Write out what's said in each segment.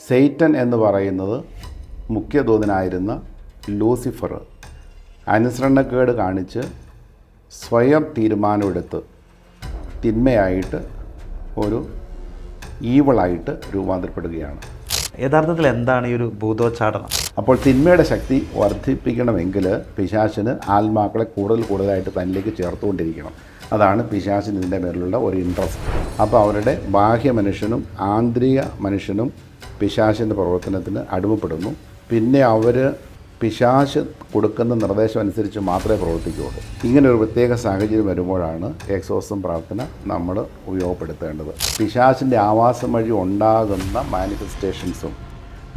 Satan എന്ന് പറയുന്നത് മുഖ്യദൂതനായിരുന്ന Lucifer അനുസരണക്കേട് കാണിച്ച് സ്വയം തീരുമാനമെടുത്ത് തിന്മയായിട്ട് ഒരു ഈവളായിട്ട് രൂപാന്തരപ്പെടുകയാണ്. യഥാർത്ഥത്തിൽ എന്താണ് ഈ ഒരു ഭൂതോച്ചാടനം? അപ്പോൾ തിന്മയുടെ ശക്തി വർദ്ധിപ്പിക്കണമെങ്കിൽ പിശാചിന് ആത്മാക്കളെ കൂടുതലായിട്ട് തന്നിലേക്ക് ചേർത്തുകൊണ്ടിരിക്കണം. അതാണ് പിശാചിന് ഇതിൻ്റെ മേലുള്ള ഒരു ഇൻട്രസ്റ്റ്. അപ്പോൾ അവരുടെ ബാഹ്യ മനുഷ്യനും ആന്തരിക മനുഷ്യനും പിശാചിൻ്റെ പ്രവർത്തനത്തിന് അടിമപ്പെടുന്നു. പിന്നെ അവർ പിശാച് കൊടുക്കുന്ന നിർദ്ദേശം അനുസരിച്ച് മാത്രമേ പ്രവർത്തിക്കുകയുള്ളൂ. ഇങ്ങനെ ഒരു പ്രത്യേക സാഹചര്യം വരുമ്പോഴാണ് എക്സോർസിസം പ്രാർത്ഥന നമ്മൾ ഉപയോഗപ്പെടുത്തേണ്ടത്. പിശാചിൻ്റെ ആവാസം വഴി ഉണ്ടാകുന്ന മാനിഫെസ്റ്റേഷൻസും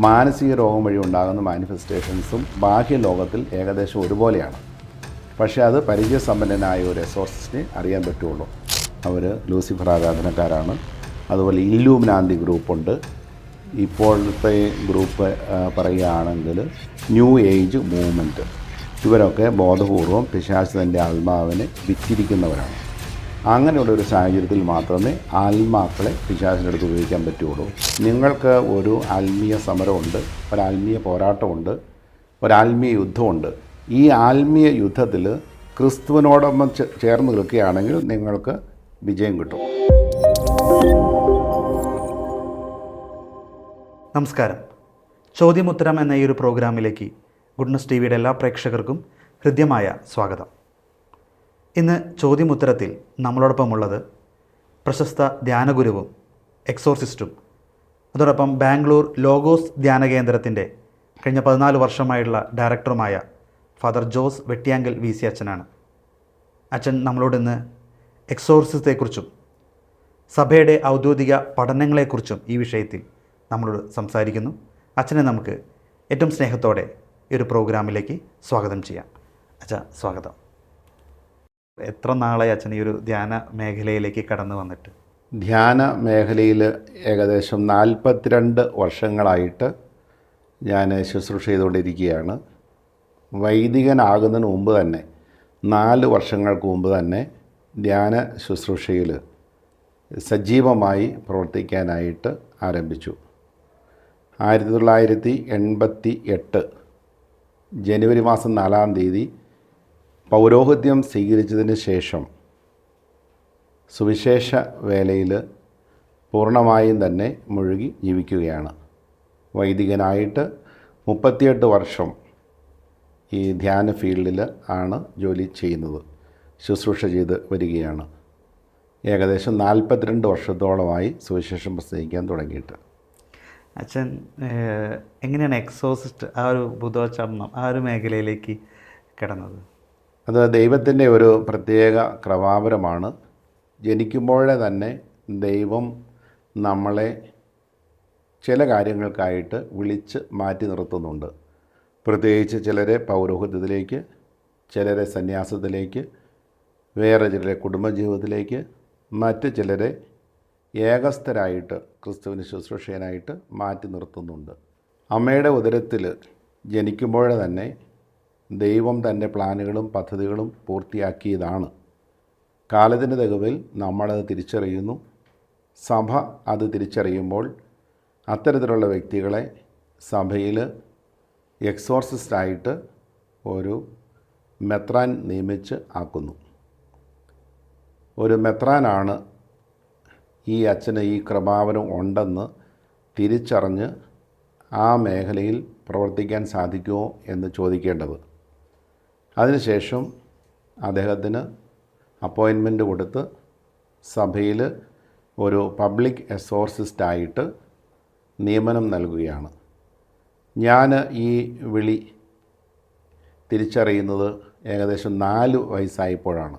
മാനസിക രോഗം വഴി ഉണ്ടാകുന്ന മാനിഫെസ്റ്റേഷൻസും ബാഹ്യ ലോകത്തിൽ ഏകദേശം ഒരുപോലെയാണ്. പക്ഷേ അത് പരിചയസമ്പന്നനായ ഒരു എക്സോർസിസ്റ്റിനെ അറിയാൻ പറ്റുള്ളൂ. അവർ ലൂസിഫർ ആരാധനക്കാരാണ്. അതുപോലെ ഇല്ലൂമിനാന്തി ഗ്രൂപ്പുണ്ട്. ഇപ്പോഴത്തെ ഗ്രൂപ്പ് പറയുകയാണെങ്കിൽ ന്യൂ ഏജ് മൂവ്മെൻറ്റ്. ഇവരൊക്കെ ബോധപൂർവം പിശാച് തൻ്റെ ആത്മാവിനെ വിറ്റിരിക്കുന്നവരാണ്. അങ്ങനെയുള്ളൊരു സാഹചര്യത്തിൽ മാത്രമേ ആത്മാക്കളെ പിശാചിൻ്റെ അടുത്ത് ഉപയോഗിക്കാൻ പറ്റുള്ളൂ. നിങ്ങൾക്ക് ഒരു ആത്മീയ സമരമുണ്ട്, ഒരാത്മീയ പോരാട്ടമുണ്ട്, ഒരാത്മീയ യുദ്ധമുണ്ട്. ഈ ആത്മീയ യുദ്ധത്തിൽ ക്രിസ്തുവിനോടൊപ്പം ചേർന്ന് നിൽക്കുകയാണെങ്കിൽ നിങ്ങൾക്ക് വിജയം കിട്ടും. നമസ്കാരം. ചോദ്യമുത്തരം എന്ന ഈ ഒരു പ്രോഗ്രാമിലേക്ക് ഗുഡ്നസ് ടി വിയുടെ എല്ലാ പ്രേക്ഷകർക്കും ഹൃദ്യമായ സ്വാഗതം. ഇന്ന് ചോദ്യമുത്തരത്തിൽ നമ്മളോടൊപ്പമുള്ളത് പ്രശസ്ത ധ്യാനഗുരുവും എക്സോർസിസ്റ്റും അതോടൊപ്പം ബാംഗ്ലൂർ ലോഗോസ് ധ്യാന കേന്ദ്രത്തിൻ്റെ കഴിഞ്ഞ 14 വർഷമായുള്ള ഡയറക്ടറുമായ father Jose Vettiyankal V C അച്ഛനാണ്. അച്ഛൻ നമ്മളോട് ഇന്ന് എക്സോർസിസത്തെക്കുറിച്ചും സഭയുടെ ഔദ്യോഗിക പഠനങ്ങളെക്കുറിച്ചും ഈ വിഷയത്തിൽ നമ്മളോട് സംസാരിക്കുന്നു. അച്ഛനെ നമുക്ക് ഏറ്റവും സ്നേഹത്തോടെ ഈ ഒരു പ്രോഗ്രാമിലേക്ക് സ്വാഗതം ചെയ്യാം. അച്ഛാ, സ്വാഗതം. എത്ര നാളായി അച്ഛൻ ഈ ഒരു ധ്യാന മേഖലയിലേക്ക് കടന്നു വന്നിട്ട്? ധ്യാന മേഖലയിൽ ഏകദേശം 42 വർഷങ്ങളായിട്ട് ഞാൻ ശുശ്രൂഷ ചെയ്തുകൊണ്ടിരിക്കുകയാണ്. വൈദികനാകുന്നതിന് മുമ്പ് തന്നെ 4 വർഷങ്ങൾക്ക് മുമ്പ് തന്നെ ധ്യാന ശുശ്രൂഷയിൽ സജീവമായി പ്രവർത്തിക്കാനായിട്ട് ആരംഭിച്ചു. 1988 ജനുവരി മാസം 4-ാം തീയതി പൗരോഹിത്യം സ്വീകരിച്ചതിന് ശേഷം സുവിശേഷ വേലയിൽ പൂർണ്ണമായും തന്നെ മുഴുകി ജീവിക്കുകയാണ്. വൈദികനായിട്ട് 38 വർഷം ഈ ധ്യാന ഫീൽഡിൽ ആണ് ജോലി ചെയ്യുന്നത്, ശുശ്രൂഷ ചെയ്ത് വരികയാണ്. ഏകദേശം 42 വർഷത്തോളമായി സുവിശേഷം പ്രസംഗിക്കാൻ തുടങ്ങിയിട്ട്. അച്ഛൻ എങ്ങനെയാണ് എക്സോസിസ്റ്റ് ആ ഒരു ഭൂതോച്ചാടനം ആ ഒരു മേഖലയിലേക്ക് കിടന്നത്? അത് ദൈവത്തിൻ്റെ ഒരു പ്രത്യേക കൃപാവരമാണ്. ജനിക്കുമ്പോഴേ തന്നെ ദൈവം നമ്മളെ ചില കാര്യങ്ങൾക്കായിട്ട് വിളിച്ച് മാറ്റി നിർത്തുന്നുണ്ട്. പ്രത്യേകിച്ച് ചിലരെ പൗരോഹിത്യത്തിലേക്ക്, ചിലരെ സന്യാസത്തിലേക്ക്, വേറെ ചിലരെ കുടുംബജീവിതത്തിലേക്ക്, മറ്റ് ചിലരെ ഏകസ്ഥരായിട്ട് ക്രിസ്തുവിന് ശുശ്രൂഷകനായിട്ട് മാറ്റി നിർത്തുന്നുണ്ട്. അമ്മയുടെ ഉദരത്തിൽ ജനിക്കുമ്പോഴേ തന്നെ ദൈവം തൻ്റെ പ്ലാനുകളും പദ്ധതികളും പൂർത്തിയാക്കിയതാണ്. കാലത്തിൻ്റെ തികവിൽ നമ്മളത് തിരിച്ചറിയുന്നു. സഭ അത് തിരിച്ചറിയുമ്പോൾ അത്തരത്തിലുള്ള വ്യക്തികളെ സഭയിൽ എക്സോർസിസ്റ്റായിട്ട് ഒരു മെത്രാൻ നിയമിച്ച് ആക്കുന്നു. ഒരു മെത്രാനാണ് ഈ അച്ഛന് ഈ കൃപാവരം ഉണ്ടെന്ന് തിരിച്ചറിഞ്ഞ് ആ മേഖലയിൽ പ്രവർത്തിക്കാൻ സാധിക്കുമോ എന്ന് ചോദിക്കേണ്ടത്. അതിനുശേഷം അദ്ദേഹത്തിന് അപ്പോയിൻമെൻറ്റ് കൊടുത്ത് സഭയിൽ ഒരു പബ്ലിക് എക്സോർസിസ്റ്റായിട്ട് നിയമനം നൽകുകയാണ്. ഞാൻ ഈ വിളി തിരിച്ചറിയുന്നത് ഏകദേശം 4 വയസ്സായപ്പോഴാണ്.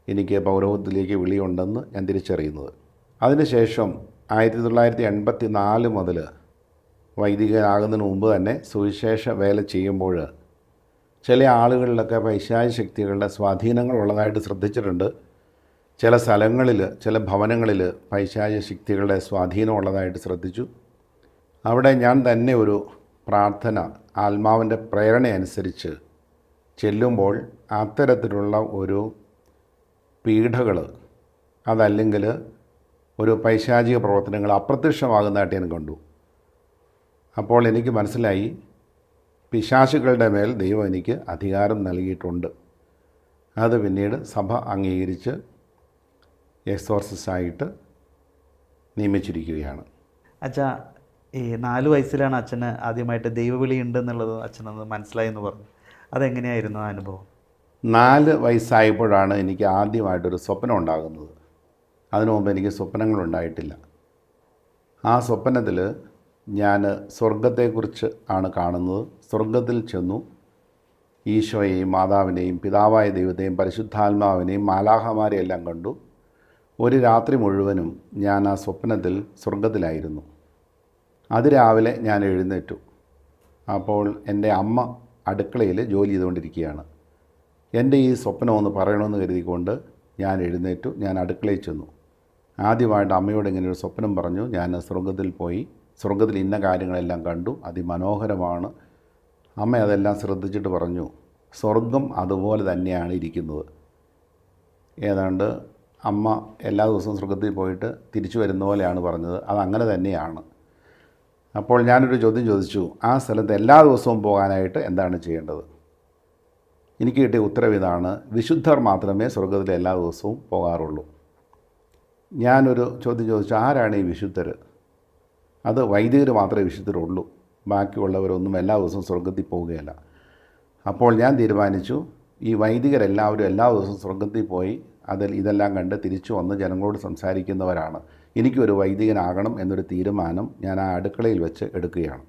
എനിക്ക് പൗരോഹിത്യത്തിലേക്ക് വിളിയുണ്ടെന്ന് ഞാൻ തിരിച്ചറിയുന്നത്. അതിനുശേഷം 1984 മുതൽ വൈദികനാകുന്നതിന് മുമ്പ് തന്നെ സുവിശേഷ വേല ചെയ്യുമ്പോൾ ചില ആളുകളിലൊക്കെ പൈശാചിക ശക്തികളുടെ സ്വാധീനങ്ങൾ ഉള്ളതായിട്ട് ശ്രദ്ധിച്ചിട്ടുണ്ട്. ചില സ്ഥലങ്ങളിൽ, ചില ഭവനങ്ങളിൽ പൈശാചിക ശക്തികളുടെ സ്വാധീനം ഉള്ളതായിട്ട് ശ്രദ്ധിച്ചു. അവിടെ ഞാൻ തന്നെ ഒരു പ്രാർത്ഥന ആത്മാവിൻ്റെ പ്രേരണയനുസരിച്ച് ചെല്ലുമ്പോൾ അത്തരത്തിലുള്ള ഒരു പീഡകൾ, അതല്ലെങ്കിൽ ഒരു പൈശാചിക പ്രവർത്തനങ്ങൾ അപ്രത്യക്ഷമാകുന്നതായിട്ട് ഞാൻ കണ്ടു. അപ്പോൾ എനിക്ക് മനസ്സിലായി, പിശാചുകളുടെ മേൽ ദൈവം എനിക്ക് അധികാരം നൽകിയിട്ടുണ്ട്. അത് പിന്നീട് സഭ അംഗീകരിച്ച് എക്സോർസിസ്റ്റായിട്ട് നിയമിച്ചിരിക്കുകയാണ്. അച്ഛാ, ഈ 4 വയസ്സിലാണ് അച്ഛന് ആദ്യമായിട്ട് ദൈവവിളി ഉണ്ടെന്നുള്ളത് അച്ഛനൊന്ന് മനസ്സിലായെന്ന് പറഞ്ഞു. അതെങ്ങനെയായിരുന്നു ആ അനുഭവം? 4 വയസ്സായപ്പോഴാണ് എനിക്ക് ആദ്യമായിട്ടൊരു സ്വപ്നം ഉണ്ടാകുന്നത്. അതിനു മുമ്പ് എനിക്ക് സ്വപ്നങ്ങളുണ്ടായിട്ടില്ല. ആ സ്വപ്നത്തിൽ ഞാൻ സ്വർഗത്തെക്കുറിച്ച് ആണ് കാണുന്നത്. സ്വർഗത്തിൽ ചെന്നു ഈശോയെയും മാതാവിനെയും പിതാവായ ദൈവത്തെയും പരിശുദ്ധാത്മാവിനെയും മാലാഖമാരെയും എല്ലാം കണ്ടു. ഒരു രാത്രി മുഴുവനും ഞാൻ ആ സ്വപ്നത്തിൽ സ്വർഗത്തിലായിരുന്നു. അതിരാവിലെ ഞാൻ എഴുന്നേറ്റു. അപ്പോൾ എൻ്റെ അമ്മ അടുക്കളയിൽ ജോലി ചെയ്തുകൊണ്ടിരിക്കുകയാണ്. എൻ്റെ ഈ സ്വപ്നം ഒന്ന് പറയണമെന്ന് കരുതിക്കൊണ്ട് ഞാൻ എഴുന്നേറ്റു. ഞാൻ അടുക്കളയിൽ ചെന്നു. ആദ്യമായിട്ട് അമ്മയോട് ഇങ്ങനെ ഒരു സ്വപ്നം പറഞ്ഞു. ഞാൻ സ്വർഗത്തിൽ പോയി, സ്വർഗത്തിൽ ഇന്ന കാര്യങ്ങളെല്ലാം കണ്ടു, അതിമനോഹരമാണ്. അമ്മ അതെല്ലാം ശ്രദ്ധിച്ചിട്ട് പറഞ്ഞു, സ്വർഗം അതുപോലെ തന്നെയാണ് ഇരിക്കുന്നത്. ഏതാണ്ട് അമ്മ എല്ലാ ദിവസവും സ്വർഗത്തിൽ പോയിട്ട് തിരിച്ചു വരുന്ന പോലെയാണ് പറഞ്ഞത്. അതങ്ങനെ തന്നെയാണ്. അപ്പോൾ ഞാനൊരു ചോദ്യം ചോദിച്ചു, ആ സ്ഥലത്ത് എല്ലാ ദിവസവും പോകാനായിട്ട് എന്താണ് ചെയ്യേണ്ടത്? എനിക്ക് കിട്ടിയ ഉത്തരവ് ഇതാണ്: വിശുദ്ധർ മാത്രമേ സ്വർഗത്തിൽ എല്ലാ ദിവസവും പോകാറുള്ളൂ. ഞാനൊരു ചോദ്യം ചോദിച്ചു, ആരാണ് ഈ വിശുദ്ധർ? അത് വൈദികർ മാത്രമേ വിശുദ്ധരുള്ളൂ, ബാക്കിയുള്ളവരൊന്നും എല്ലാ ദിവസവും സ്വർഗത്തിൽ പോവുകയില്ല. അപ്പോൾ ഞാൻ തീരുമാനിച്ചു, ഈ വൈദികരെല്ലാവരും എല്ലാ ദിവസവും സ്വർഗത്തിൽ പോയി ഇതെല്ലാം കണ്ട് തിരിച്ചു വന്ന് ജനങ്ങളോട് സംസാരിക്കുന്നവരാണ്. എനിക്കൊരു വൈദികനാകണം എന്നൊരു തീരുമാനം ഞാൻ ആ അടുക്കളയിൽ വെച്ച് എടുക്കുകയാണ്.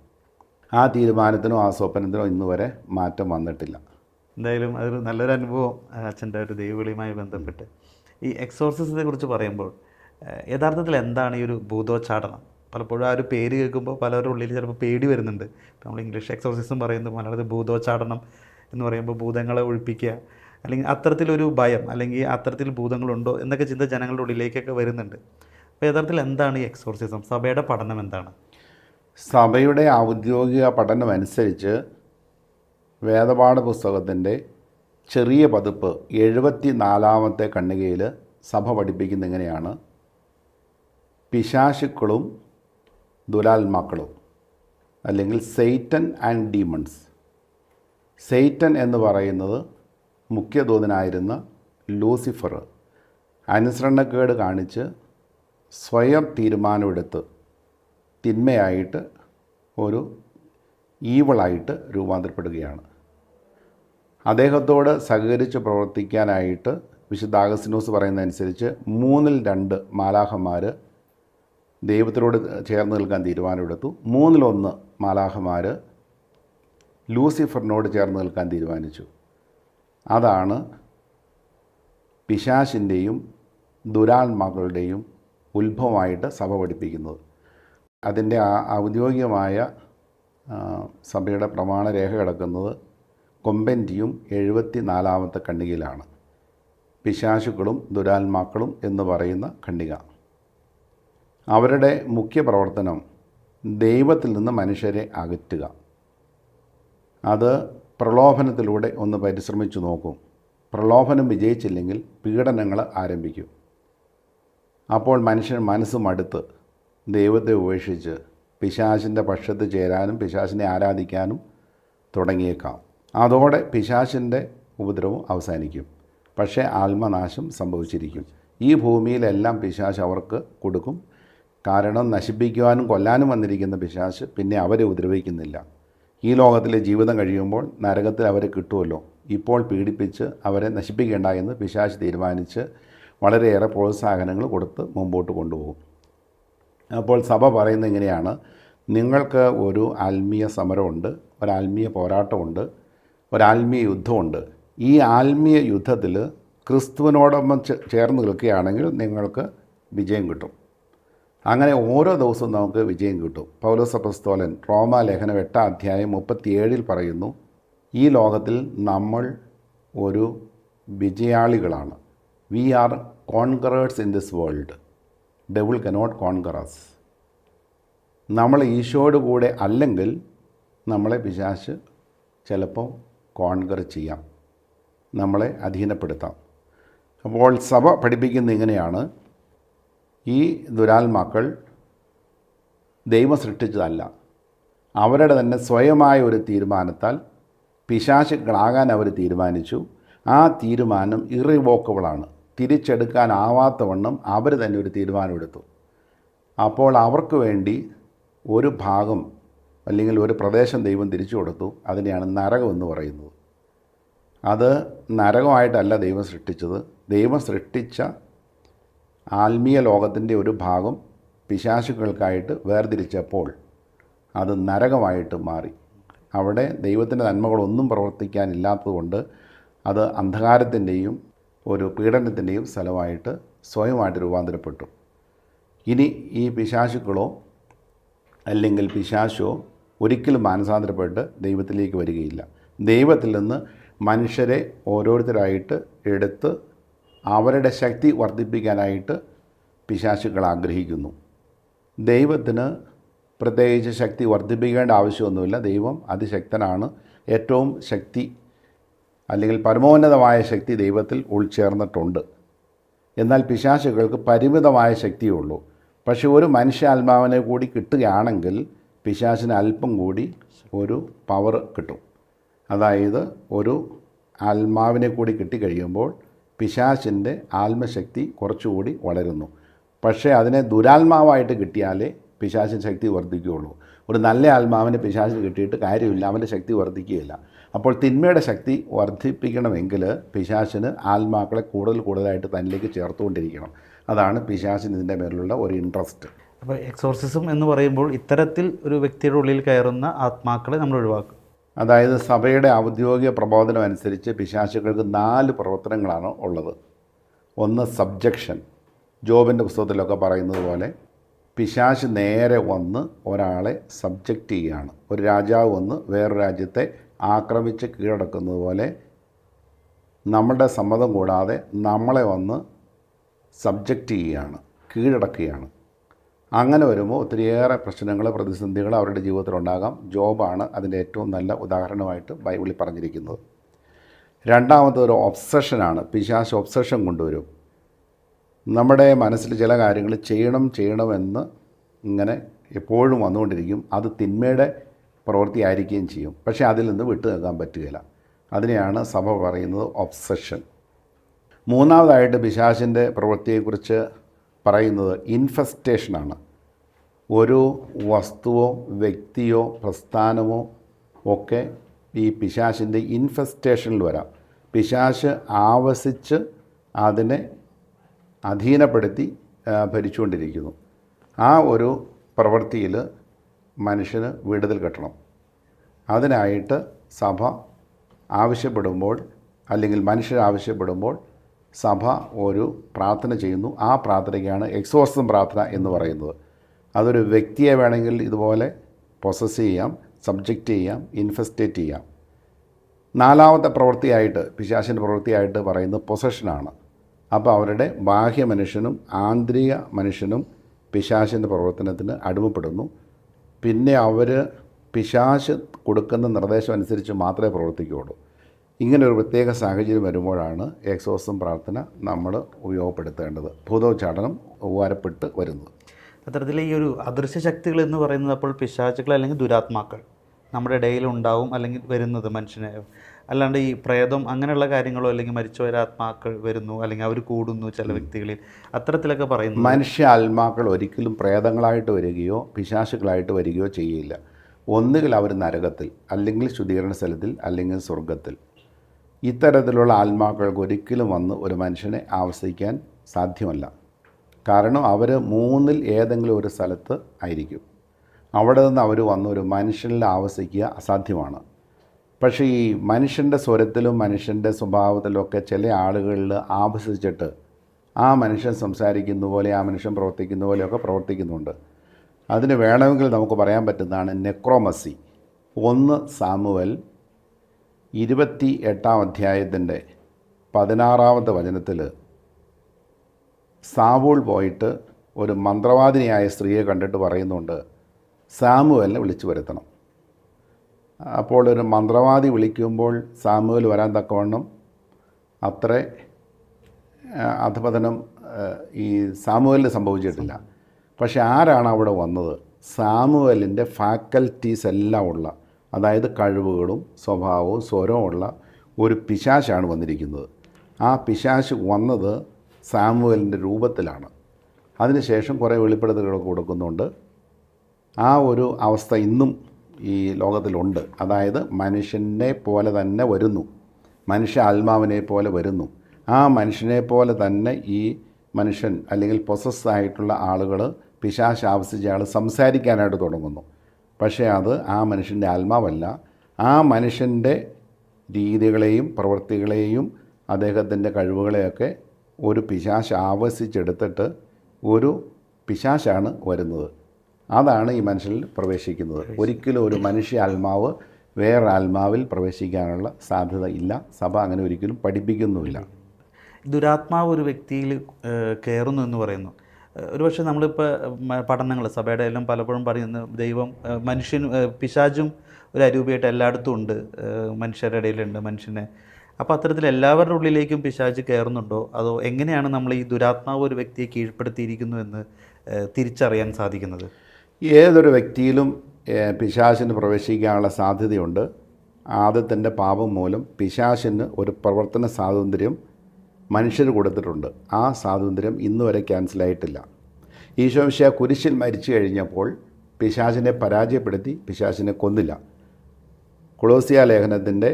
ആ തീരുമാനത്തിനോ ആ സ്വപ്നത്തിനോ ഇന്ന് വരെ മാറ്റം വന്നിട്ടില്ല. എന്തായാലും അതൊരു നല്ലൊരു അനുഭവം അച്ഛൻ്റെ ഒരു ദൈവവിളിയുമായി ബന്ധപ്പെട്ട്. ഈ എക്സോർസിസത്തെ കുറിച്ച് പറയുമ്പോൾ യഥാർത്ഥത്തിൽ എന്താണ് ഈ ഒരു ഭൂതോച്ചാടനം? പലപ്പോഴും ആ ഒരു പേര് കേൾക്കുമ്പോൾ പലരുടെ ഉള്ളിൽ ചിലപ്പോൾ പേടി വരുന്നുണ്ട്. നമ്മൾ ഇംഗ്ലീഷ് എക്സോർസിസം പറയുന്നത് മലയാളത്തിൽ ഭൂതോച്ചാടനം എന്ന് പറയുമ്പോൾ ഭൂതങ്ങളെ ഒഴിപ്പിക്കുക, അല്ലെങ്കിൽ അത്തരത്തിലൊരു ഭയം, അല്ലെങ്കിൽ അത്തരത്തിൽ ഭൂതങ്ങളുണ്ടോ എന്നൊക്കെ ചിന്ത ജനങ്ങളുടെ ഉള്ളിലേക്കൊക്കെ വരുന്നുണ്ട്. അപ്പോൾ യഥാർത്ഥത്തിൽ എന്താണ് ഈ എക്സോർസിസം? സഭയുടെ പഠനം എന്താണ്? സഭയുടെ ഔദ്യോഗിക പഠനം അനുസരിച്ച് വേദപാഠ പുസ്തകത്തിൻ്റെ ചെറിയ പതിപ്പ് 74-ാമത്തെ ഖണ്ഡികയിൽ സഭ പഠിപ്പിക്കുന്ന ഇങ്ങനെയാണ്: പിശാചുക്കളും ദുരാത്മാക്കളും, അല്ലെങ്കിൽ സെയ്റ്റൻ ആൻഡ് ഡീമൺസ്. സെയ്റ്റൻ എന്ന് പറയുന്നത് മുഖ്യദൂതനായിരുന്ന ലൂസിഫർ അനുസരണക്കേട് കാണിച്ച് സ്വയം തീരുമാനമെടുത്ത് തിന്മയായിട്ട് ഒരു ഈവളായിട്ട് രൂപാന്തരപ്പെടുകയാണ്. അദ്ദേഹത്തോട് സഹകരിച്ച് പ്രവർത്തിക്കാനായിട്ട് വിശുദ്ധ അഗസ്തീനോസ് പറയുന്നതനുസരിച്ച് 3/2 മാലാഖമാർ ദൈവത്തിനോട് ചേർന്ന് നിൽക്കാൻ തീരുമാനമെടുത്തു. 1/3 മാലാഖമാർ ലൂസിഫറിനോട് ചേർന്ന് നിൽക്കാൻ തീരുമാനിച്ചു. അതാണ് പിശാചിൻ്റെയും ദുരാത്മാക്കളുടെയും ഉത്ഭവമായിട്ട് സഭ പഠിപ്പിക്കുന്നത്. അതിൻ്റെ ഔദ്യോഗികമായ സഭയുടെ പ്രമാണരേഖ കിടക്കുന്നത് കൊമ്പൻറ്റിയും 74-ാമത്തെ ഖണ്ഡികയിലാണ്. പിശാചുക്കളും ദുരാത്മാക്കളും എന്ന് പറയുന്ന ഖണ്ഡിക. അവരുടെ മുഖ്യ പ്രവർത്തനം ദൈവത്തിൽ നിന്ന് മനുഷ്യരെ അകറ്റുക. അത് പ്രലോഭനത്തിലൂടെ ഒന്ന് പരിശ്രമിച്ചു നോക്കും. പ്രലോഭനം വിജയിച്ചില്ലെങ്കിൽ പീഡനങ്ങൾ ആരംഭിക്കും. അപ്പോൾ മനുഷ്യൻ മനസ്സ് മടുത്ത് ദൈവത്തെ ഉപേക്ഷിച്ച് പിശാചിൻ്റെ പക്ഷത്ത് ചേരാനും പിശാചിനെ ആരാധിക്കാനും തുടങ്ങിയേക്കാം. അതോടെ പിശാചിൻ്റെ ഉപദ്രവം അവസാനിക്കും. പക്ഷേ ആത്മനാശം സംഭവിച്ചിരിക്കും. ഈ ഭൂമിയിലെല്ലാം പിശാച് അവർക്ക് കൊടുക്കും. കാരണം നശിപ്പിക്കുവാനും കൊല്ലാനും വന്നിരിക്കുന്ന പിശാച് പിന്നെ അവരെ ഉപദ്രവിക്കുന്നില്ല. ഈ ലോകത്തിലെ ജീവിതം കഴിയുമ്പോൾ നരകത്തിൽ അവരെ കിട്ടുമല്ലോ. ഇപ്പോൾ പീഡിപ്പിച്ച് അവരെ നശിപ്പിക്കേണ്ട എന്ന് പിശാച് തീരുമാനിച്ച് വളരെയേറെ പ്രോത്സാഹനങ്ങൾ കൊടുത്ത് മുമ്പോട്ട് കൊണ്ടുപോകും. അപ്പോൾ സഭ പറയുന്നത് ഇങ്ങനെയാണ്: നിങ്ങൾക്ക് ഒരു ആത്മീയ സമരമുണ്ട്, ഒരാത്മീയ പോരാട്ടമുണ്ട്, ഒരാത്മീയ യുദ്ധമുണ്ട്. ഈ ആത്മീയ യുദ്ധത്തിൽ ക്രിസ്തുവിനോടൊപ്പം ചേർന്ന് നിൽക്കുകയാണെങ്കിൽ നിങ്ങൾക്ക് വിജയം കിട്ടും. അങ്ങനെ ഓരോ ദിവസവും നമുക്ക് വിജയം കിട്ടും. പൗലോസ് അപ്പോസ്തലൻ റോമാലേഖനം 8-37 പറയുന്നു, ഈ ലോകത്തിൽ നമ്മൾ ഒരു വിജയാളികളാണ്. We are conquerors in this world. Devil cannot conquer us. നമ്മൾ ഈശോയുടെ കൂടെ അല്ലെങ്കിൽ നമ്മളെ പിശാച് ചിലപ്പോൾ കോൺകർ ചെയ്യാം, നമ്മളെ അധീനപ്പെടുത്താം. അപ്പോൾ സഭ പഠിപ്പിക്കുന്നത് ഇങ്ങനെയാണ്: ഈ ദുരാത്മാക്കൾ ദൈവം സൃഷ്ടിച്ചതല്ല, അവരുടെ തന്നെ സ്വയമായ ഒരു തീരുമാനത്താൽ പിശാചുക്കളാകാൻ അവർ തീരുമാനിച്ചു. ആ തീരുമാനം ഇറിവോക്കബിളാണ്. തിരിച്ചെടുക്കാനാവാത്തവണ്ണം അവർ തന്നെ ഒരു തീരുമാനമെടുത്തു. അപ്പോൾ അവർക്ക് വേണ്ടി ഒരു ഭാഗം അല്ലെങ്കിൽ ഒരു പ്രദേശം ദൈവം തിരിച്ചു കൊടുത്തു. അതിനെയാണ് നരകം എന്ന് പറയുന്നത്. അത് നരകമായിട്ടല്ല ദൈവം സൃഷ്ടിച്ചത്. ദൈവം സൃഷ്ടിച്ച ആത്മീയ ലോകത്തിൻ്റെ ഒരു ഭാഗം പിശാചുക്കൾക്കായിട്ട് വേർതിരിച്ചപ്പോൾ അത് നരകമായിട്ട് മാറി. അവിടെ ദൈവത്തിൻ്റെ നന്മകളൊന്നും പ്രവർത്തിക്കാനില്ലാത്തതുകൊണ്ട് അത് അന്ധകാരത്തിൻ്റെയും ഒരു പീഡനത്തിൻ്റെയും സ്ഥലമായിട്ട് സ്വയമായിട്ട് രൂപാന്തരപ്പെട്ടു. ഇനി ഈ പിശാചുക്കളോ അല്ലെങ്കിൽ പിശാചോ ഒരിക്കലും മാനസാന്തരപ്പെട്ട് ദൈവത്തിലേക്ക് വരികയില്ല. ദൈവത്തിൽ നിന്ന് മനുഷ്യരെ ഓരോരുത്തരായിട്ട് എടുത്ത് അവരുടെ ശക്തി വർദ്ധിപ്പിക്കാനായിട്ട് പിശാചുക്കൾ ആഗ്രഹിക്കുന്നു. ദൈവത്തിന് പ്രത്യേകിച്ച് ശക്തി വർദ്ധിപ്പിക്കേണ്ട ആവശ്യമൊന്നുമില്ല. ദൈവം അതിശക്തനാണ്. ഏറ്റവും ശക്തി അല്ലെങ്കിൽ പരമോന്നതമായ ശക്തി ദൈവത്തിൽ ഉൾച്ചേർന്നിട്ടുണ്ട്. എന്നാൽ പിശാചുകൾക്ക് പരിമിതമായ ശക്തിയേ ഉള്ളൂ. പക്ഷേ ഒരു മനുഷ്യാത്മാവിനെ കൂടി കിട്ടുകയാണെങ്കിൽ പിശാചിന് അല്പം കൂടി ഒരു പവർ കിട്ടും. അതായത് ഒരു ആത്മാവിനെ കൂടി കിട്ടിക്കഴിയുമ്പോൾ പിശാചിൻ്റെ ആത്മശക്തി കുറച്ചുകൂടി വളരുന്നു. പക്ഷേ അതിനെ ദുരാത്മാവായിട്ട് കിട്ടിയാലേ പിശാചിന് ശക്തി വർദ്ധിക്കുകയുള്ളൂ. ഒരു നല്ല ആത്മാവിനെ പിശാചിന് കിട്ടിയിട്ട് കാര്യമില്ല, അവൻ്റെ ശക്തി വർദ്ധിക്കുകയില്ല. അപ്പോൾ തിന്മയുടെ ശക്തി വർദ്ധിപ്പിക്കണമെങ്കിൽ പിശാചിന് ആത്മാക്കളെ കൂടുതലായിട്ട് തന്നിലേക്ക് ചേർത്തുകൊണ്ടിരിക്കണം. അതാണ് പിശാചിന് ഇതിൻ്റെ മേലുള്ള ഒരു ഇൻട്രസ്റ്റ്. അപ്പോൾ എക്സോർസിസം എന്ന് പറയുമ്പോൾ ഇത്തരത്തിൽ ഒരു വ്യക്തിയുടെ ഉള്ളിൽ കയറുന്ന ആത്മാക്കളെ നമ്മൾ ഒഴിവാക്കും. അതായത് സഭയുടെ ഔദ്യോഗിക പ്രബോധനം അനുസരിച്ച് പിശാചുക്കൾക്ക് 4 പ്രവർത്തനങ്ങളാണ് ഉള്ളത്. ഒന്ന് സബ്ജക്ഷൻ. ജോബിൻ്റെ പുസ്തകത്തിലൊക്കെ പറയുന്നത് പോലെ പിശാച് നേരെ വന്ന് ഒരാളെ സബ്ജക്റ്റ് ചെയ്യുകയാണ്. ഒരു രാജാവ് വന്ന് വേറൊരു രാജ്യത്തെ ആക്രമിച്ച് കീഴടക്കുന്നത് പോലെ നമ്മുടെ സമ്മതം കൂടാതെ നമ്മളെ വന്ന് സബ്ജക്റ്റ് ചെയ്യുകയാണ്, കീഴടക്കുകയാണ്. അങ്ങനെ വരുമ്പോൾ ഒത്തിരിയേറെ പ്രശ്നങ്ങൾ, പ്രതിസന്ധികൾ അവരുടെ ജീവിതത്തിലുണ്ടാകാം. ജോബാണ് അതിൻ്റെ ഏറ്റവും നല്ല ഉദാഹരണമായിട്ട് ബൈബിളിൽ പറഞ്ഞിരിക്കുന്നത്. രണ്ടാമത് ഒരു ഒബ്സഷനാണ്. പിശാച് ഒബ്സഷൻ കൊണ്ടുവരും. നമ്മുടെ മനസ്സിൽ ചില കാര്യങ്ങൾ ചെയ്യണമെന്ന് ഇങ്ങനെ എപ്പോഴും വന്നുകൊണ്ടിരിക്കും. അത് തിന്മയുടെ പ്രവൃത്തി ആയിരിക്കുകയും ചെയ്യും. പക്ഷേ അതിൽ നിന്ന് വിട്ടു നിൽക്കാൻ പറ്റുകയില്ല. അതിനെയാണ് സഭ പറയുന്നത് ഒബ്സഷൻ. മൂന്നാമതായിട്ട് പിശാചിൻ്റെ പ്രവൃത്തിയെക്കുറിച്ച് പറയുന്നത് ഇൻഫെസ്റ്റേഷനാണ്. ഒരു വസ്തുവോ വ്യക്തിയോ പ്രസ്ഥാനമോ ഒക്കെ ഈ പിശാചിൻ്റെ ഇൻഫെസ്റ്റേഷനിൽ വരാം. പിശാച് ആവസിച്ച് അതിനെ അധീനപ്പെടുത്തി ഭരിച്ചുകൊണ്ടിരിക്കുന്നു. ആ ഒരു പ്രവൃത്തിയിൽ മനുഷ്യന് വിടുതൽ കിട്ടണം. അതിനായിട്ട് സഭ ആവശ്യപ്പെടുമ്പോൾ അല്ലെങ്കിൽ മനുഷ്യർ ആവശ്യപ്പെടുമ്പോൾ സഭ ഒരു പ്രാർത്ഥന ചെയ്യുന്നു. ആ പ്രാർത്ഥനയ്ക്കാണ് എക്സോർസിസം പ്രാർത്ഥന എന്ന് പറയുന്നത്. അതൊരു വ്യക്തിയെ വേണമെങ്കിൽ ഇതുപോലെ പൊസസ് ചെയ്യാം, സബ്ജക്റ്റ് ചെയ്യാം, ഇൻഫെസ്റ്റേറ്റ് ചെയ്യാം. നാലാമത്തെ പ്രവൃത്തിയായിട്ട് പിശാചിൻ്റെ പ്രവൃത്തിയായിട്ട് പറയുന്നത് പൊസഷനാണ്. അപ്പോൾ അവരുടെ ബാഹ്യ മനുഷ്യനും ആന്തരിക മനുഷ്യനും പിശാചിൻ്റെ പ്രവർത്തനത്തിന് അടിമപ്പെടുന്നു. പിന്നെ അവർ പിശാച് കൊടുക്കുന്ന നിർദ്ദേശം അനുസരിച്ച് മാത്രമേ പ്രവർത്തിക്കുകയുള്ളൂ. ഇങ്ങനെ ഒരു പ്രത്യേക സാഹചര്യം വരുമ്പോഴാണ് എക്സോർസിസം പ്രാർത്ഥന നമ്മൾ ഉപയോഗപ്പെടുത്തേണ്ടത്. ഭൂതോച്ചാടനം ഉപകാരപ്പെട്ട് വരുന്നത്. അത്തരത്തിൽ ഈ ഒരു അദൃശ്യ ശക്തികൾ എന്ന് പറയുന്നത് അപ്പോൾ പിശാചുക്കൾ അല്ലെങ്കിൽ ദുരാത്മാക്കൾ നമ്മുടെ ഇടയിൽ ഉണ്ടാവും അല്ലെങ്കിൽ വരുന്നത് മനുഷ്യനെ, അല്ലാണ്ട് ഈ പ്രേതം അങ്ങനെയുള്ള കാര്യങ്ങളോ അല്ലെങ്കിൽ മരിച്ചുപോയ ആത്മാക്കൾ വരുന്നു അല്ലെങ്കിൽ അവർ കൂടുന്നു ചില വ്യക്തികളിൽ അത്തരത്തിലൊക്കെ പറയുന്നു. മനുഷ്യ ആത്മാക്കൾ ഒരിക്കലും പ്രേതങ്ങളായിട്ട് വരികയോ പിശാചുക്കളായിട്ട് വരികയോ ചെയ്യില്ല. ഒന്നുകിൽ അവർ നരകത്തിൽ, അല്ലെങ്കിൽ ശുദ്ധീകരണ സ്ഥലത്തിൽ, അല്ലെങ്കിൽ സ്വർഗത്തിൽ. ഇത്തരത്തിലുള്ള ആത്മാക്കൾക്ക് ഒരിക്കലും വന്ന് ഒരു മനുഷ്യനെ ആവസിക്കാൻ സാധ്യമല്ല. കാരണം അവർ മൂന്നിൽ ഏതെങ്കിലും ഒരു സ്ഥലത്ത് ആയിരിക്കും. അവിടെ നിന്ന് അവർ വന്ന് ഒരു മനുഷ്യനിൽ ആവസിക്കുക അസാധ്യമാണ്. പക്ഷേ ഈ മനുഷ്യൻ്റെ സ്വരത്തിലും മനുഷ്യൻ്റെ സ്വഭാവത്തിലും ഒക്കെ ചില ആളുകളിൽ ആവസിച്ചിട്ട് ആ മനുഷ്യൻ സംസാരിക്കുന്ന പോലെ, ആ മനുഷ്യൻ പ്രവർത്തിക്കുന്ന പോലെയൊക്കെ പ്രവർത്തിക്കുന്നുണ്ട്. അതിന് വേണമെങ്കിൽ നമുക്ക് പറയാൻ പറ്റുന്നതാണ് നെക്രോമസി. 1 സാമുവൽ 28-ാം അധ്യായത്തിൻ്റെ 16-ാമത്തെ വചനത്തിൽ സാവൂൾ പോയിട്ട് ഒരു മന്ത്രവാദിനിയായ സ്ത്രീയെ കണ്ടിട്ട് പറയുന്നുണ്ട്, സാമുവലിനെ വിളിച്ചു വരുത്തണം. അപ്പോൾ ഒരു മന്ത്രവാദി വിളിക്കുമ്പോൾ സാമുവൽ വരാൻ തക്കവണ്ണം അത്ര അധപതനം ഈ സാമുവലിന് സംഭവിച്ചിട്ടില്ല. പക്ഷെ ആരാണ് അവിടെ വന്നത്? സാമുവലിൻ്റെ ഫാക്കൽറ്റീസ് എല്ലാം ഉള്ള, അതായത് കഴിവുകളും സ്വഭാവവും സ്വരവും ഉള്ള ഒരു പിശാചാണ് വന്നിരിക്കുന്നത്. ആ പിശാച് വന്നത് സാമുവലിൻ്റെ രൂപത്തിലാണ്. അതിനുശേഷം കുറേ വെളിപ്പെടുത്തലുകളൊക്കെ കൊടുക്കുന്നുണ്ട്. ആ ഒരു അവസ്ഥ ഇന്നും ഈ ലോകത്തിലുണ്ട്. അതായത് മനുഷ്യനെ പോലെ തന്നെ വരുന്നു, മനുഷ്യ ആത്മാവിനെ പോലെ വരുന്നു. ആ മനുഷ്യനെ പോലെ തന്നെ ഈ മനുഷ്യൻ അല്ലെങ്കിൽ പൊസസ് ആയിട്ടുള്ള ആളുകൾ പിശാച് ആവശ്യിച്ച ആൾ സംസാരിക്കാനായിട്ട് തുടങ്ങുന്നു. പക്ഷേ അത് ആ മനുഷ്യൻ്റെ ആത്മാവല്ല. ആ മനുഷ്യൻ്റെ രീതികളെയും പ്രവൃത്തികളെയും അദ്ദേഹത്തിൻ്റെ കഴിവുകളെയൊക്കെ ഒരു പിശാച് ആവശ്യിച്ചെടുത്തിട്ട് ഒരു പിശാചാണ് വരുന്നത്. അതാണ് ഈ മനുഷ്യനിൽ പ്രവേശിക്കുന്നത്. ഒരിക്കലും ഒരു മനുഷ്യ ആത്മാവ് വേറെ ആത്മാവിൽ പ്രവേശിക്കാനുള്ള സാധ്യത ഇല്ല. സഭ അങ്ങനെ ഒരിക്കലും പഠിപ്പിക്കുന്നുമില്ല. ദുരാത്മാവ് ഒരു വ്യക്തിയിൽ കയറുന്നു എന്ന് പറയുന്നു. ഒരുപക്ഷെ നമ്മളിപ്പോൾ പഠനങ്ങൾ സഭയുടെ എല്ലാം പലപ്പോഴും പറയുന്നു, ദൈവം മനുഷ്യൻ പിശാചും ഒരു അരൂപിയായിട്ട് എല്ലായിടത്തും ഉണ്ട്, മനുഷ്യരുടെ ഇടയിലുണ്ട് മനുഷ്യനെ. അപ്പോൾ അത്തരത്തിൽ എല്ലാവരുടെ ഉള്ളിലേക്കും പിശാച് കയറുന്നുണ്ടോ, അതോ എങ്ങനെയാണ് നമ്മൾ ഈ ദുരാത്മാവ് ഒരു വ്യക്തിയെ കീഴ്പ്പെടുത്തിയിരിക്കുന്നു എന്ന് തിരിച്ചറിയാൻ സാധിക്കുന്നത്? ഏതൊരു വ്യക്തിയിലും പിശാചിന് പ്രവേശിക്കാനുള്ള സാധ്യതയുണ്ട്. ആദ്യത്തിൻ്റെ പാപം മൂലം പിശാചിന് ഒരു പ്രവർത്തന സ്വാതന്ത്ര്യം മനുഷ്യർ കൊടുത്തിട്ടുണ്ട്. ആ സ്വാതന്ത്ര്യം ഇന്നുവരെ ക്യാൻസലായിട്ടില്ല. ഈശോ മിശിഹാ കുരിശിൽ മരിച്ചു കഴിഞ്ഞപ്പോൾ പിശാചിനെ പരാജയപ്പെടുത്തി പിശാചിനെ കൊന്നില്ല. കൊളോസ്യ ലേഖനത്തിൻ്റെ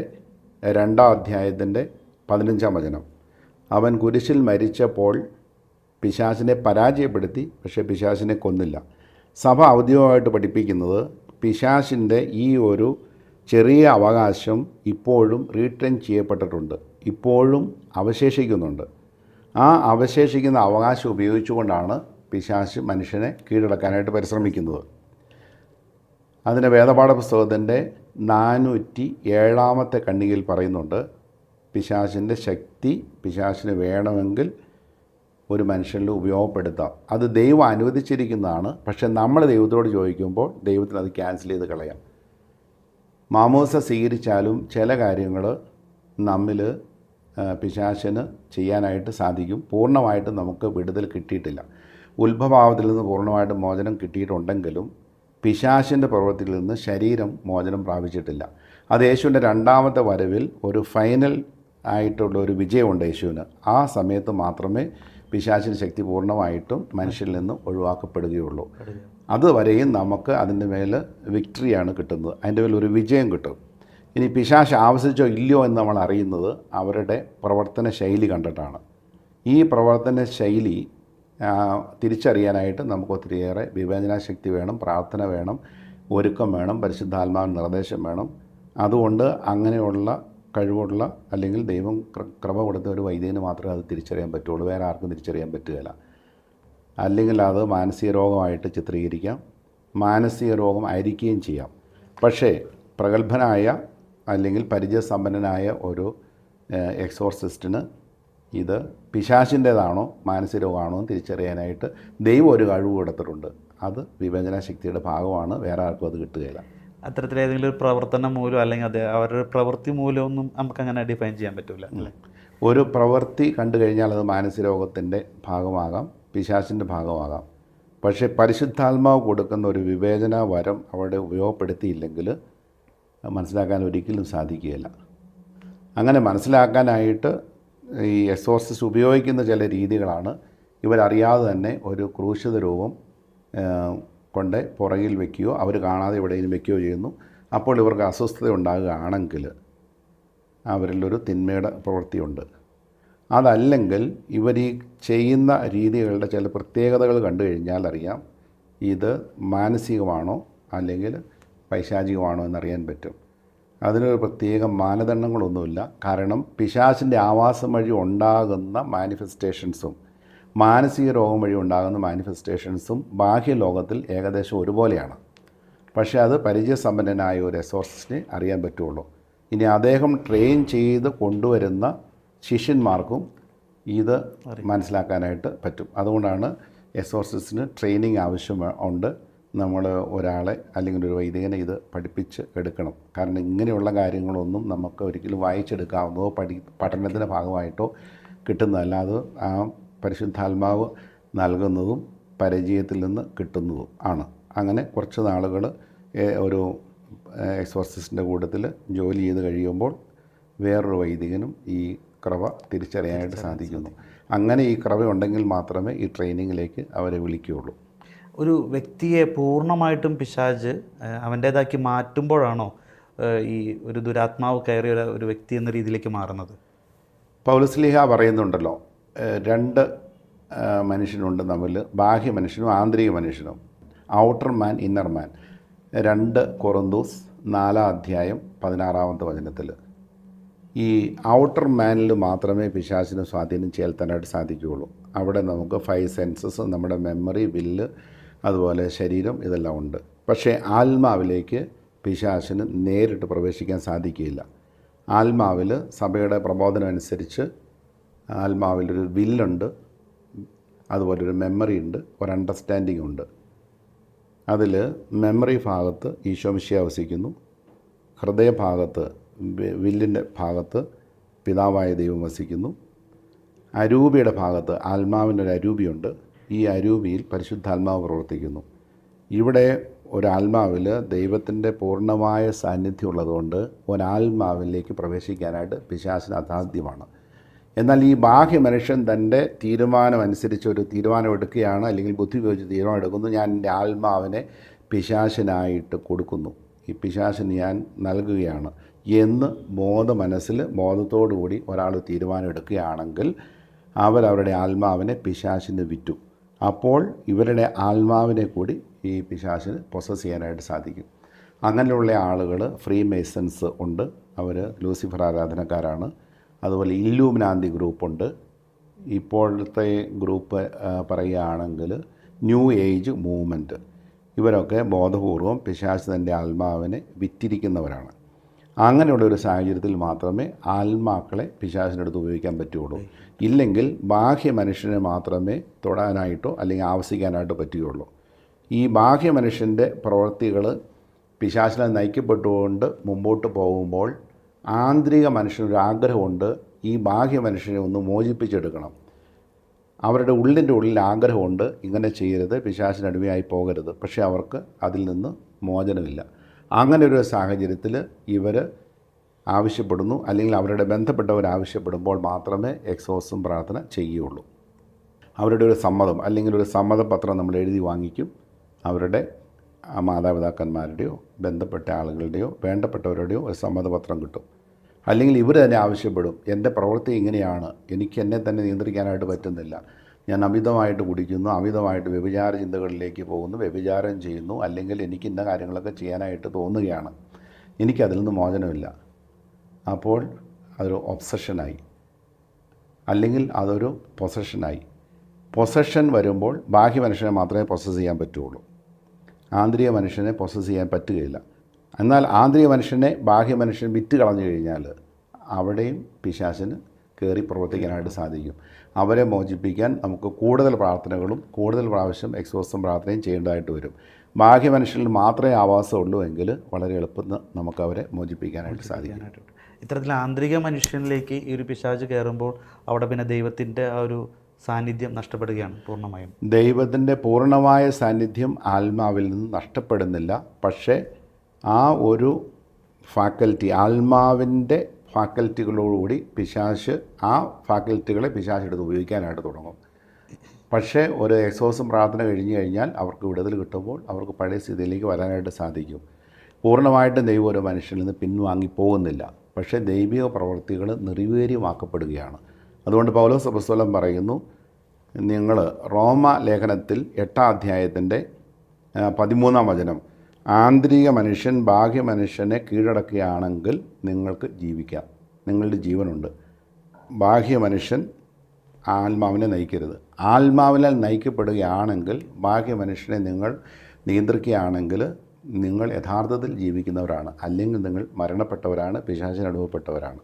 2-ാം അധ്യായത്തിൻ്റെ 15-ാം വചനം, അവൻ കുരിശിൽ മരിച്ചപ്പോൾ പിശാചിനെ പരാജയപ്പെടുത്തി, പക്ഷേ പിശാചിനെ കൊന്നില്ല. സഭ ഔദ്യോഗികമായിട്ട് പഠിപ്പിക്കുന്നത് പിശാചിൻ്റെ ഈ ഒരു ചെറിയ അവകാശം ഇപ്പോഴും റീട്രെയിൻ ചെയ്യപ്പെട്ടിട്ടുണ്ട്, ഇപ്പോഴും അവശേഷിക്കുന്നുണ്ട്. ആ അവശേഷിക്കുന്ന അവകാശം ഉപയോഗിച്ചുകൊണ്ടാണ് പിശാച് മനുഷ്യനെ കീഴടക്കാനായിട്ട് പരിശ്രമിക്കുന്നത്. അതിന് വേദപാഠ പുസ്തകത്തിൻ്റെ 407-ാമത്തെ ഖണ്ഡികയിൽ പറയുന്നുണ്ട്, പിശാചിൻ്റെ ശക്തി പിശാചിന് വേണമെങ്കിൽ ഒരു മനുഷ്യനിൽ ഉപയോഗപ്പെടുത്താം. അത് ദൈവം അനുവദിച്ചിരിക്കുന്നതാണ്. പക്ഷെ നമ്മൾ ദൈവത്തോട് ചോദിക്കുമ്പോൾ ദൈവത്തിന് അത് ക്യാൻസൽ ചെയ്ത് കളയാം. മാമോസ സ്വീകരിച്ചാലും ചില കാര്യങ്ങൾ നമ്മിൽ പിശാചിന് ചെയ്യാനായിട്ട് സാധിക്കും. പൂർണ്ണമായിട്ടും നമുക്ക് വിടുതൽ കിട്ടിയിട്ടില്ല. ഉത്ഭവഭാവത്തിൽ നിന്ന് പൂർണ്ണമായിട്ടും മോചനം കിട്ടിയിട്ടുണ്ടെങ്കിലും പിശാചിൻ്റെ പ്രവൃത്തിയിൽ നിന്ന് ശരീരം മോചനം പ്രാപിച്ചിട്ടില്ല. അത് യേശുവിൻ്റെ 2ാമത്തെ വരവിൽ ഒരു ഫൈനൽ ആയിട്ടുള്ള ഒരു വിജയമുണ്ട് യേശുവിന്. ആ സമയത്ത് മാത്രമേ പിശാചിന് ശക്തി പൂർണ്ണമായിട്ടും മനുഷ്യരിൽ നിന്ന് ഒഴിവാക്കപ്പെടുകയുള്ളൂ. അതുവരെയും നമുക്ക് അതിൻ്റെ മേൽ വിക്ടറിയാണ് കിട്ടുന്നത്, അതിൻ്റെ മേൽ ഒരു വിജയം കിട്ടും. ഇനി പിശാച് ആവശ്യിച്ചോ ഇല്ലയോ എന്ന് നമ്മൾ അറിയുന്നത് അവരുടെ പ്രവർത്തന ശൈലി കണ്ടിട്ടാണ്. ഈ പ്രവർത്തന ശൈലി തിരിച്ചറിയാനായിട്ട് നമുക്ക് ഒത്തിരിയേറെ വിവേചനാശക്തി വേണം, പ്രാർത്ഥന വേണം, ഒരുക്കം വേണം, പരിശുദ്ധാത്മാവിൻ്റെ നിർദ്ദേശം വേണം. അതുകൊണ്ട് അങ്ങനെയുള്ള കഴിവുള്ള അല്ലെങ്കിൽ ദൈവം കൃപ കൊടുത്ത ഒരു വൈദ്യന് മാത്രമേ അത് തിരിച്ചറിയാൻ പറ്റുള്ളൂ, വേറെ ആർക്കും തിരിച്ചറിയാൻ പറ്റുകയില്ല. അല്ലെങ്കിൽ അത് മാനസിക രോഗമായിട്ട് ചിത്രീകരിക്കാം, മാനസിക രോഗം ആയിരിക്കുകയും ചെയ്യാം. പക്ഷേ പ്രഗത്ഭനായ അല്ലെങ്കിൽ പരിചയസമ്പന്നനായ ഒരു എക്സോർസിസ്റ്റിന് ഇത് പിശാചിൻ്റേതാണോ മാനസിക രോഗമാണോ എന്ന് തിരിച്ചറിയാനായിട്ട് ദൈവം ഒരു കഴിവ് കൊടുത്തിട്ടുണ്ട്. അത് വിവേചനാശക്തിയുടെ ഭാഗമാണ്, വേറെ ആർക്കും അത് കിട്ടുകയില്ല. അത്തരത്തിൽ ഏതെങ്കിലും ഒരു പ്രവർത്തനം മൂലം അല്ലെങ്കിൽ അത് അവരുടെ പ്രവൃത്തി മൂലമൊന്നും നമുക്കങ്ങനെ ഡിഫൈൻ ചെയ്യാൻ പറ്റില്ല അല്ലേ? ഒരു പ്രവൃത്തി കണ്ടു കഴിഞ്ഞാൽ അത് മാനസിക രോഗത്തിൻ്റെ ഭാഗമാകാം, പിശാചിൻ്റെ ഭാഗമാകാം. പക്ഷേ പരിശുദ്ധാത്മാവ് കൊടുക്കുന്ന ഒരു വിവേചന വരം അവിടെ ഉപയോഗപ്പെടുത്തിയില്ലെങ്കിൽ മനസ്സിലാക്കാൻ ഒരിക്കലും സാധിക്കുകയില്ല. അങ്ങനെ മനസ്സിലാക്കാനായിട്ട് ഈ എക്സോർസിസ്റ്റ് ഉപയോഗിക്കുന്ന ചില രീതികളാണ്, ഇവരറിയാതെ തന്നെ ഒരു ക്രൂശിത രൂപം കൊണ്ട് പുറകിൽ വയ്ക്കുകയോ അവർ കാണാതെ എവിടെയെങ്കിലും വയ്ക്കുകയോ ചെയ്യുന്നു. അപ്പോൾ ഇവർക്ക് അസ്വസ്ഥത ഉണ്ടാകുകയാണെങ്കിൽ അവരിലൊരു തിന്മയുടെ പ്രവൃത്തിയുണ്ട്. അതല്ലെങ്കിൽ ഇവർ ഈ ചെയ്യുന്ന രീതികളുടെ ചില പ്രത്യേകതകൾ കണ്ടു കഴിഞ്ഞാൽ അറിയാം ഇത് മാനസികമാണോ അല്ലെങ്കിൽ പൈശാചികമാണോ എന്നറിയാൻ പറ്റും. അതിനൊരു പ്രത്യേക മാനദണ്ഡങ്ങളൊന്നുമില്ല. കാരണം പിശാചിൻ്റെ ആവാസം വഴി ഉണ്ടാകുന്ന മാനിഫെസ്റ്റേഷൻസും മാനസിക രോഗം വഴി ഉണ്ടാകുന്ന മാനിഫെസ്റ്റേഷൻസും ബാഹ്യലോകത്തിൽ ഏകദേശം ഒരുപോലെയാണ്. പക്ഷേ അത് പരിചയസമ്പന്നനായ ഒരു എക്സോർസിസ്റ്റിനെ അറിയാൻ പറ്റുള്ളൂ. ഇനി അദ്ദേഹം ട്രെയിൻ ചെയ്ത് കൊണ്ടുവരുന്ന ശിഷ്യന്മാർക്കും ഇത് മനസ്സിലാക്കാനായിട്ട് പറ്റും. അതുകൊണ്ടാണ് എക്സോർസിസ്റ്റിന് ട്രെയിനിങ് ആവശ്യം ഉണ്ട്. നമ്മൾ ഒരാളെ അല്ലെങ്കിൽ ഒരു വൈദികനെ ഇത് പഠിപ്പിച്ച് എടുക്കണം. കാരണം ഇങ്ങനെയുള്ള കാര്യങ്ങളൊന്നും നമുക്ക് ഒരിക്കലും വായിച്ചെടുക്കാവുന്നതോ പഠനത്തിൻ്റെ ഭാഗമായിട്ടോ കിട്ടുന്നതല്ല. അത് ആ പരിശുദ്ധാത്മാവ് നൽകുന്നതും പരിചയത്തിൽ നിന്ന് കിട്ടുന്നതും ആണ്. അങ്ങനെ കുറച്ച് നാളുകൾ ഒരു എക്സോർസിസ്റ്റിൻ്റെ കൂട്ടത്തിൽ ജോലി ചെയ്ത് കഴിയുമ്പോൾ വേറൊരു വൈദികനും ഈ ക്രവ തിരിച്ചറിയാനായിട്ട് സാധിക്കുന്നു. അങ്ങനെ ഈ ക്രവ ഉണ്ടെങ്കിൽ മാത്രമേ ഈ ട്രെയിനിങ്ങിലേക്ക് അവരെ വിളിക്കുകയുള്ളൂ. ഒരു വ്യക്തിയെ പൂർണ്ണമായിട്ടും പിശാച് അവൻ്റേതാക്കി മാറ്റുമ്പോഴാണോ ഈ ഒരു ദുരാത്മാവ് കയറിയ ഒരു വ്യക്തി എന്ന രീതിയിലേക്ക് മാറുന്നത്? പൗലോസ്ലീഹ പറയുന്നുണ്ടല്ലോ, രണ്ട് മനുഷ്യനുണ്ട് തമ്മിൽ, ബാഹ്യ മനുഷ്യനും ആന്തരിക മനുഷ്യനും, ഔട്ടർ മാൻ ഇന്നർ മാൻ. 2 കൊറിന്തോസ് 4:16 വചനത്തിൽ ഈ ഔട്ടർ മാനിൽ മാത്രമേ പിശാചിന് സ്വാധീനം ചെലുത്താനായിട്ട് സാധിക്കുകയുള്ളൂ. അവിടെ നമുക്ക് 5 സെൻസസ്, നമ്മുടെ മെമ്മറി, വില്ല്, അതുപോലെ ശരീരം, ഇതെല്ലാം ഉണ്ട്. പക്ഷേ ആത്മാവിലേക്ക് പിശാചിന് നേരിട്ട് പ്രവേശിക്കാൻ സാധിക്കുകയില്ല. ആത്മാവിൽ സഭയുടെ പ്രബോധനം അനുസരിച്ച് ആത്മാവിലൊരു വില്ലുണ്ട്, അതുപോലെ ഒരു മെമ്മറി ഉണ്ട്, ഒരു അണ്ടർസ്റ്റാൻഡിംഗ് ഉണ്ട്. അതിൽ മെമ്മറി ഭാഗത്ത് ഈശോമിശിഹ വസിക്കുന്നു, ഹൃദയഭാഗത്ത് വില്ലിൻ്റെ ഭാഗത്ത് പിതാവായ ദൈവം വസിക്കുന്നു, അരൂപിയുടെ ഭാഗത്ത് ആത്മാവിൻ്റെ ഒരു അരൂപിയുണ്ട്, ഈ അരൂപിയിൽ പരിശുദ്ധാത്മാവ് പ്രവർത്തിക്കുന്നു. ഇവിടെ ഒരാത്മാവിൽ ദൈവത്തിൻ്റെ പൂർണ്ണമായ സാന്നിധ്യം ഉള്ളതുകൊണ്ട് ഒരാത്മാവിലേക്ക് പ്രവേശിക്കാനായിട്ട് പിശാചിന് അസാധ്യമാണ്. എന്നാൽ ഈ ബാഹ്യ മനുഷ്യൻ തൻ്റെ തീരുമാനമനുസരിച്ച് ഒരു തീരുമാനം എടുക്കുകയാണ്, അല്ലെങ്കിൽ ബുദ്ധി ഉപയോഗിച്ച് തീരുമാനം എടുക്കുന്നു, ഞാൻ എൻ്റെ ആത്മാവിനെ പിശാചിനായിട്ട് കൊടുക്കുന്നു, ഈ പിശാചിന് ഞാൻ നൽകുകയാണ് എന്ന് ബോധത്തോടു കൂടി ഒരാൾ തീരുമാനം എടുക്കുകയാണെങ്കിൽ അവരവരുടെ ആത്മാവിനെ പിശാചിന് വിറ്റു. അപ്പോൾ ഇവരുടെ ആത്മാവിനെ കൂടി ഈ പിശാചിന് പൊസസ് ചെയ്യാനായിട്ട് സാധിക്കും. അങ്ങനെയുള്ള ആളുകൾ ഫ്രീ മേസൺസ് ഉണ്ട്, അവർ ലൂസിഫർ ആരാധനക്കാരാണ്. അതുപോലെ ഇല്ലൂമിനാന്തി ഗ്രൂപ്പുണ്ട്. ഇപ്പോഴത്തെ ഗ്രൂപ്പ് പറയുകയാണെങ്കിൽ ന്യൂ ഏജ് മൂവ്മെൻറ്റ്. ഇവരൊക്കെ ബോധപൂർവം പിശാച് തൻ്റെ ആത്മാവിനെ വിറ്റിരിക്കുന്നവരാണ്. അങ്ങനെയുള്ളൊരു സാഹചര്യത്തിൽ മാത്രമേ ആത്മാക്കളെ പിശാചിനടുത്ത് ഉപയോഗിക്കാൻ പറ്റുകയുള്ളൂ. ഇല്ലെങ്കിൽ ബാഹ്യ മനുഷ്യനെ മാത്രമേ തൊടാനായിട്ടോ അല്ലെങ്കിൽ ആവസിക്കാനായിട്ടോ പറ്റുകയുള്ളൂ. ഈ ബാഹ്യ മനുഷ്യൻ്റെ പ്രവൃത്തികൾ പിശാചിനാൽ നയിക്കപ്പെട്ടുകൊണ്ട് മുമ്പോട്ട് പോകുമ്പോൾ ആന്തരിക മനുഷ്യനൊരു ആഗ്രഹമുണ്ട്, ഈ ബാഹ്യ മനുഷ്യനെ ഒന്ന് മോചിപ്പിച്ചെടുക്കണം. അവരുടെ ഉള്ളിൽ ആഗ്രഹമുണ്ട്, ഇങ്ങനെ ചെയ്യരുത്, പിശാചിനടിമയായി പോകരുത്. പക്ഷേ അവർക്ക് അതിൽ നിന്ന് മോചനമില്ല. അങ്ങനെ ഒരു സാഹചര്യത്തിൽ ഇവർ ആവശ്യപ്പെടുന്നു, അല്ലെങ്കിൽ അവരുടെ ബന്ധപ്പെട്ടവർ ആവശ്യപ്പെടുമ്പോൾ മാത്രമേ എക്സോസും പ്രാർത്ഥന ചെയ്യുകയുള്ളൂ. അവരുടെ ഒരു സമ്മതം, അല്ലെങ്കിൽ ഒരു സമ്മതപത്രം നമ്മൾ എഴുതി വാങ്ങിക്കും. അവരുടെ മാതാപിതാക്കന്മാരുടെയോ ബന്ധപ്പെട്ട ആളുകളുടെയോ വേണ്ടപ്പെട്ടവരുടെയോ ഒരു സമ്മതപത്രം കിട്ടും. അല്ലെങ്കിൽ ഇവർ തന്നെ ആവശ്യപ്പെടും, എൻ്റെ പ്രവൃത്തി ഇങ്ങനെയാണ്, എനിക്ക് എന്നെ തന്നെ നിയന്ത്രിക്കാനായിട്ട് പറ്റുന്നില്ല, ഞാൻ അമിതമായിട്ട് കുടിക്കുന്നു, അമിതമായിട്ട് വ്യഭിചാര ചിന്തകളിലേക്ക് പോകുന്നു, വ്യഭിചാരം ചെയ്യുന്നു, അല്ലെങ്കിൽ എനിക്ക് ഇന്ന കാര്യങ്ങളൊക്കെ ചെയ്യാനായിട്ട് തോന്നുകയാണ്, എനിക്കതിൽ നിന്ന് മോചനമില്ല. അപ്പോൾ അതൊരു ഒബ്സഷനായി, അല്ലെങ്കിൽ അതൊരു പൊസഷനായി. പൊസഷൻ വരുമ്പോൾ ബാഹ്യ മനുഷ്യനെ മാത്രമേ പൊസസ് ചെയ്യാൻ പറ്റുള്ളൂ, ആന്തരിക മനുഷ്യനെ പൊസസ് ചെയ്യാൻ പറ്റുകയില്ല. എന്നാൽ ആന്തരിക മനുഷ്യനെ ബാഹ്യ മനുഷ്യൻ വിറ്റ് കളഞ്ഞു കഴിഞ്ഞാൽ അവിടെയും പിശാചിന് കയറി പ്രവർത്തിക്കാനായിട്ട് സാധിക്കും. അവരെ മോചിപ്പിക്കാൻ നമുക്ക് കൂടുതൽ പ്രാർത്ഥനകളും കൂടുതൽ പ്രാവശ്യം എക്സോസും പ്രാർത്ഥനയും ചെയ്യേണ്ടതായിട്ട് വരും. ബാഹ്യ മനുഷ്യനിൽ മാത്രമേ ആവാസമുള്ളൂ എങ്കിൽ വളരെ എളുപ്പം നമുക്ക് അവരെ മോചിപ്പിക്കാനായിട്ട് സാധിക്കും. ഇത്തരത്തിൽ ആന്തരിക മനുഷ്യനിലേക്ക് ഈ ഒരു പിശാച് കയറുമ്പോൾ അവിടെ പിന്നെ ദൈവത്തിൻ്റെ ആ ഒരു സാന്നിധ്യം നഷ്ടപ്പെടുകയാണ് പൂർണ്ണമായും. ദൈവത്തിൻ്റെ പൂർണ്ണമായ സാന്നിധ്യം ആത്മാവിൽ നിന്ന് നഷ്ടപ്പെടുന്നില്ല. പക്ഷേ ആ ഒരു ഫാക്കൽറ്റി, ആത്മാവിൻ്റെ ഫാക്കൽറ്റികളോടുകൂടി പിശാച് ആ ഫാക്കൽറ്റികളെ പിശാചെടുത്ത് ഉപയോഗിക്കാനായിട്ട് തുടങ്ങും. പക്ഷേ ഒരു എക്സോസും പ്രാർത്ഥന കഴിഞ്ഞു കഴിഞ്ഞാൽ അവർക്ക് വിടുതൽ കിട്ടുമ്പോൾ അവർക്ക് പഴയ സ്ഥിതിയിലേക്ക് വരാനായിട്ട് സാധിക്കും. പൂർണ്ണമായിട്ടും ദൈവം ഒരു മനുഷ്യനിൽ നിന്ന് പിൻവാങ്ങി പോകുന്നില്ല, പക്ഷേ ദൈവിക പ്രവൃത്തികൾ നിർവീര്യമാക്കപ്പെടുകയാണ്. അതുകൊണ്ട് പൗലോസ് അപ്പോസ്തലൻ പറയുന്നു, നിങ്ങൾ റോമ ലേഖനത്തിൽ 8-ാം അധ്യായത്തിൻ്റെ 13-ാം വചനം, ആന്തരിക മനുഷ്യൻ ബാഹ്യ മനുഷ്യനെ കീഴടക്കുകയാണെങ്കിൽ നിങ്ങൾക്ക് ജീവിക്കാം, നിങ്ങളുടെ ജീവനുണ്ട്. ബാഹ്യ മനുഷ്യൻ ആത്മാവിനെ നയിക്കരുത്. ആത്മാവിനാൽ നയിക്കപ്പെടുകയാണെങ്കിൽ ബാഹ്യ മനുഷ്യനെ നിങ്ങൾ നിയന്ത്രിക്കുകയാണെങ്കിൽ നിങ്ങൾ യഥാർത്ഥത്തിൽ ജീവിക്കുന്നവരാണ്, അല്ലെങ്കിൽ നിങ്ങൾ മരണപ്പെട്ടവരാണ്, പിശാചിന് അടിമപ്പെട്ടവരാണ്.